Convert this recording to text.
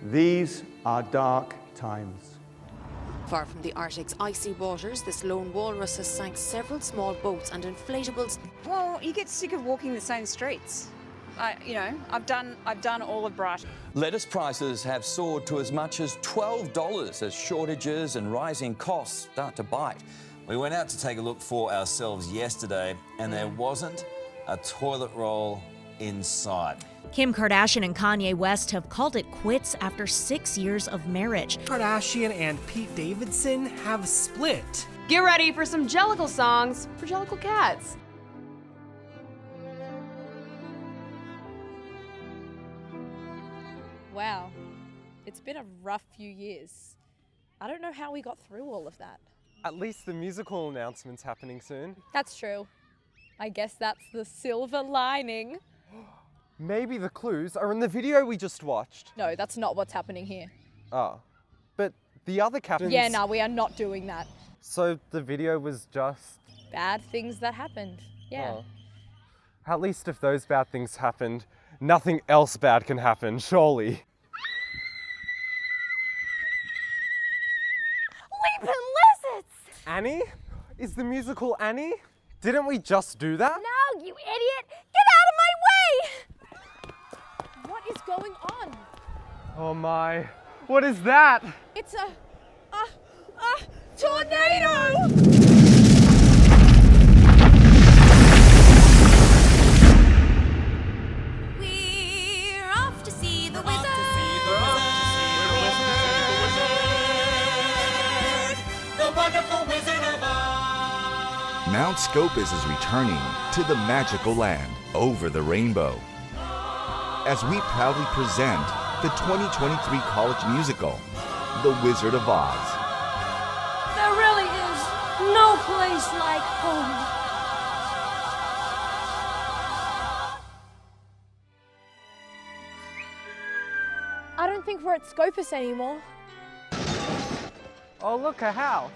These are dark times. Far from the Arctic's icy waters, this lone walrus has sank several small boats and inflatables. Well, you get sick of walking the same streets. I've done all of Brighton. Lettuce prices have soared to as much as $12 as shortages and rising costs start to bite. We went out to take a look for ourselves yesterday, and there wasn't a toilet roll in sight. Kim Kardashian and Kanye West have called it quits after 6 years of marriage. Kardashian and Pete Davidson have split. Get ready for some Jellicle songs for Jellicle cats. Wow, it's been a rough few years. I don't know how we got through all of that. At least the musical announcement's happening soon. That's true. I guess that's the silver lining. Maybe the clues are in the video we just watched. No, that's not what's happening here. Ah, but the other captains... Yeah, no, we are not doing that. So the video was just... Bad things that happened, yeah. Oh. At least if those bad things happened, nothing else bad can happen, surely. Leaping lizards! Annie? Is the musical Annie? Didn't we just do that? No, you idiot! Get out of my way! What is going on? Oh my, what is that? It's a tornado! We're off to see the wizard! The wonderful Wizard of Oz! Mount Scopus is returning to the magical land over the rainbow as we proudly present the 2023 college musical, The Wizard of Oz. There really is no place like home. I don't think we're at Scopus anymore. Oh look, a house.